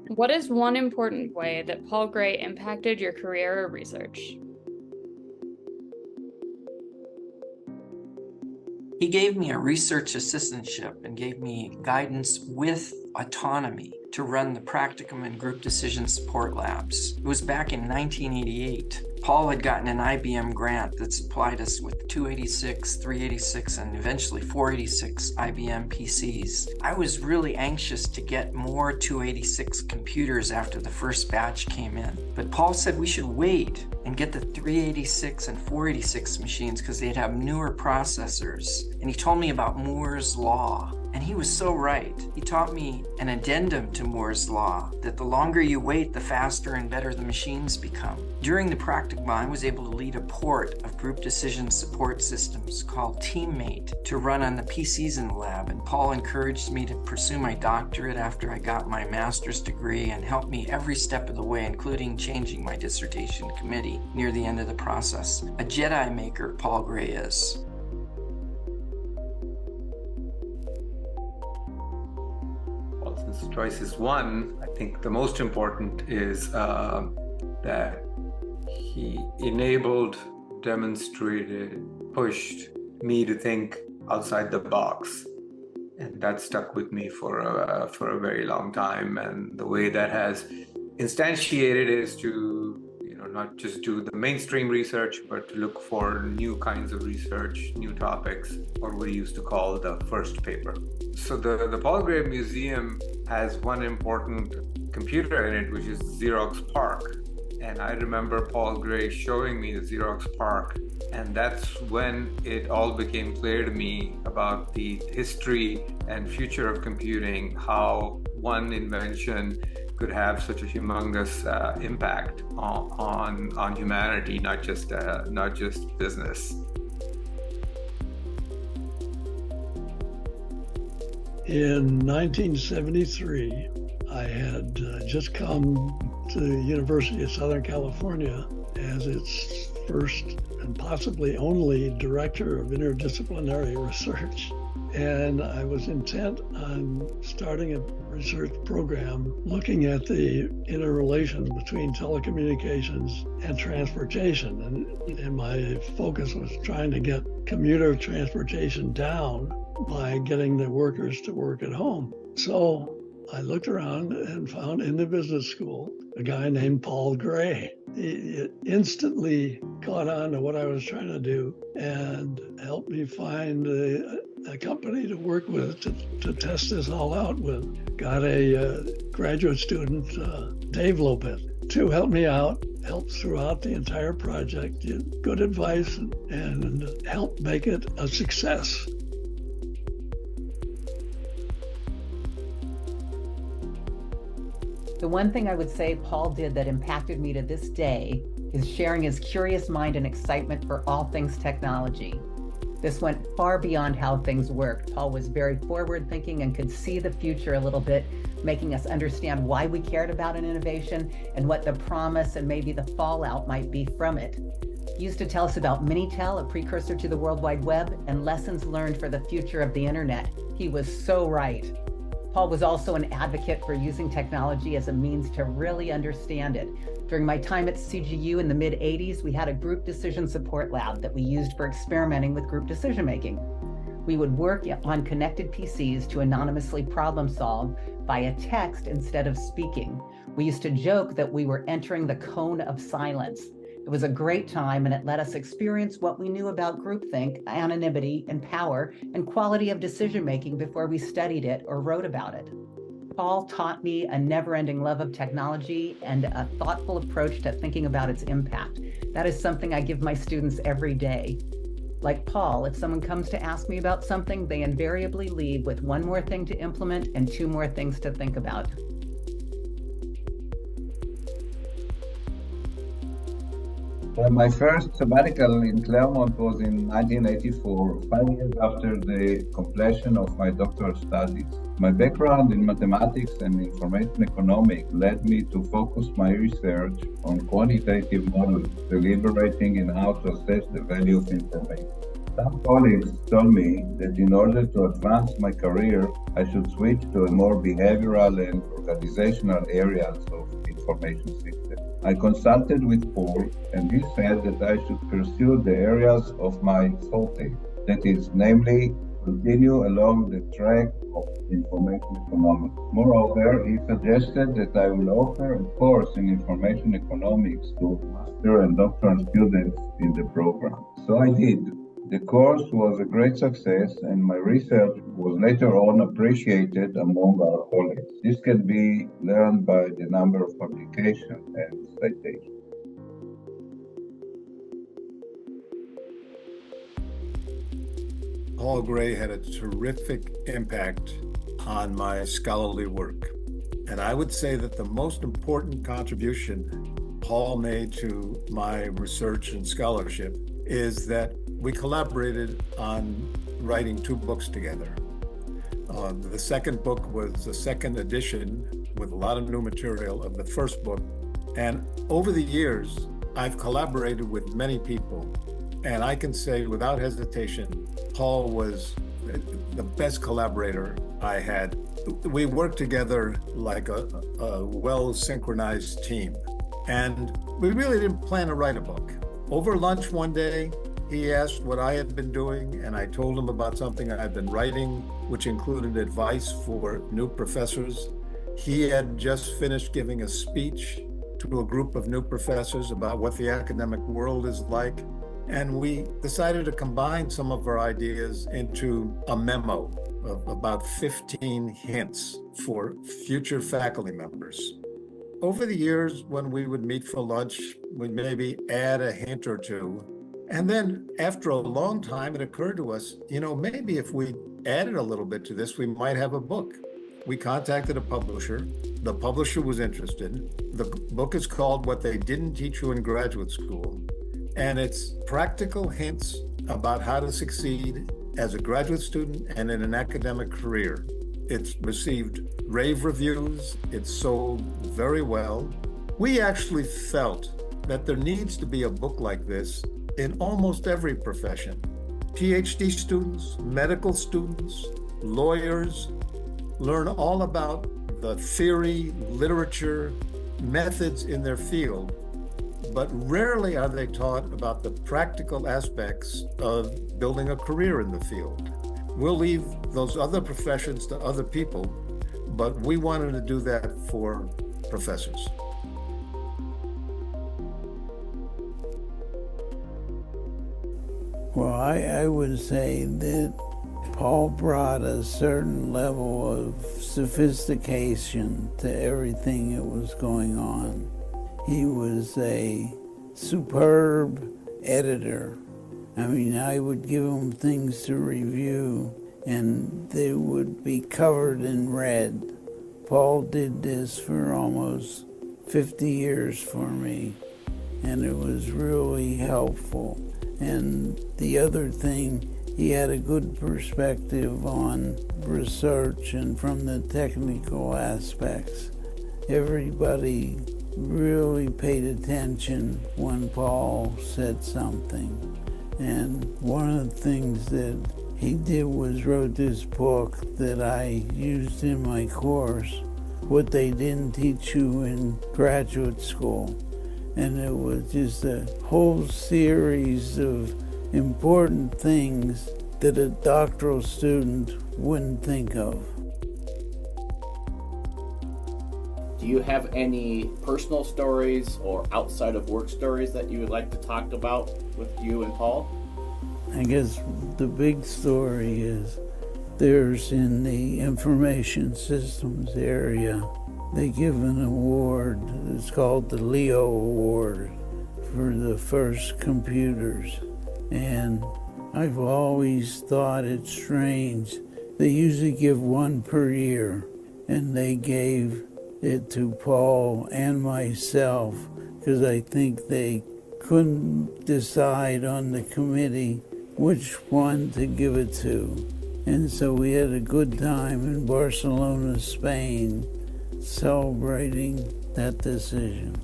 What is one important way that Paul Gray impacted your career or research? He gave me a research assistantship and gave me guidance with autonomy to run the practicum and group decision support labs. It was back in 1988. Paul had gotten an IBM grant that supplied us with 286, 386, and eventually 486 IBM PCs. I was really anxious to get more 286 computers after the first batch came in. But Paul said we should wait and get the 386 and 486 machines because they'd have newer processors. And he told me about Moore's Law. And he was so right. He taught me an addendum to Moore's Law, that the longer you wait, the faster and better the machines become. During the practicum, I was able to lead a port of group decision support systems called Teammate to run on the PCs in the lab. And Paul encouraged me to pursue my doctorate after I got my master's degree and helped me every step of the way, including changing my dissertation committee near the end of the process. A Jedi maker, Paul Gray is. Since choice is one, I think the most important is that he enabled, demonstrated, pushed me to think outside the box. And that stuck with me for a very long time. And the way that has instantiated is to not just do the mainstream research, but to look for new kinds of research, new topics, or what we used to call the first paper. So the Paul Gray Museum has one important computer in it, which is Xerox PARC. And I remember Paul Gray showing me the Xerox PARC. And that's when it all became clear to me about the history and future of computing, how one invention could have such a humongous impact on humanity, not just business. In 1973, I had just come to the University of Southern California as its first and possibly only director of interdisciplinary research. And I was intent on starting a research program looking at the interrelations between telecommunications and transportation. And my focus was trying to get commuter transportation down by getting the workers to work at home. So I looked around and found in the business school a guy named Paul Gray. He instantly caught on to what I was trying to do and helped me find a company to work with to test this all out with. Got a graduate student, Dave Lopez, to help me out, help throughout the entire project, give good advice, and help make it a success. The one thing I would say Paul did that impacted me to this day is sharing his curious mind and excitement for all things technology. This went far beyond how things worked. Paul was very forward-thinking and could see the future a little bit, making us understand why we cared about an innovation and what the promise and maybe the fallout might be from it. He used to tell us about Minitel, a precursor to the World Wide Web, and lessons learned for the future of the internet. He was so right. Paul was also an advocate for using technology as a means to really understand it. During my time at CGU in the mid-'80s, we had a group decision support lab that we used for experimenting with group decision making. We would work on connected PCs to anonymously problem solve via text instead of speaking. We used to joke that we were entering the cone of silence. It was a great time, and it let us experience what we knew about groupthink, anonymity, and power, and quality of decision-making before we studied it or wrote about it. Paul taught me a never-ending love of technology and a thoughtful approach to thinking about its impact. That is something I give my students every day. Like Paul, if someone comes to ask me about something, they invariably leave with one more thing to implement and two more things to think about. My first sabbatical in Claremont was in 1984, 5 years after the completion of my doctoral studies. My background in mathematics and information economics led me to focus my research on quantitative models, deliberating in how to assess the value of information. Some colleagues told me that in order to advance my career, I should switch to a more behavioral and organizational areas of information systems. I consulted with Paul, and he said that I should pursue the areas of my forte, that is, namely, continue along the track of information economics. Moreover, he suggested that I will offer a course in information economics to master and doctoral students in the program. So I did. The course was a great success, and my research was later on appreciated among our colleagues. This can be learned by the number of publications and citations. Paul Gray had a terrific impact on my scholarly work. And I would say that the most important contribution Paul made to my research and scholarship is that we collaborated on writing 2 books together. The second book was a second edition with a lot of new material of the first book. And over the years, I've collaborated with many people. And I can say without hesitation, Paul was the best collaborator I had. We worked together like a well-synchronized team. And we really didn't plan to write a book. Over lunch one day, he asked what I had been doing, and I told him about something I had been writing, which included advice for new professors. He had just finished giving a speech to a group of new professors about what the academic world is like. And we decided to combine some of our ideas into a memo of about 15 hints for future faculty members. Over the years, when we would meet for lunch, we'd maybe add a hint or two. And then after a long time, it occurred to us, maybe if we added a little bit to this, we might have a book. We contacted a publisher. The publisher was interested. The book is called What They Didn't Teach You in Graduate School. And it's practical hints about how to succeed as a graduate student and in an academic career. It's received rave reviews. It's sold very well. We actually felt that there needs to be a book like this in almost every profession. PhD students, medical students, lawyers learn all about the theory, literature, methods in their field, but rarely are they taught about the practical aspects of building a career in the field. We'll leave those other professions to other people, but we wanted to do that for professors. Well, I would say that Paul brought a certain level of sophistication to everything that was going on. He was a superb editor. I would give him things to review, and they would be covered in red. Paul did this for almost 50 years for me, and it was really helpful. And the other thing, he had a good perspective on research and from the technical aspects. Everybody really paid attention when Paul said something. And one of the things that he did was wrote this book that I used in my course, What They Didn't Teach You in Graduate School. And it was just a whole series of important things that a doctoral student wouldn't think of. Do you have any personal stories or outside of work stories that you would like to talk about with you and Paul? I guess the big story is there's in the information systems area, they give an award. It's called the Leo Award for the first computers. And I've always thought it strange. They usually give one per year, and they gave it to Paul and myself because I think they couldn't decide on the committee which one to give it to. And so we had a good time in Barcelona, Spain, celebrating that decision.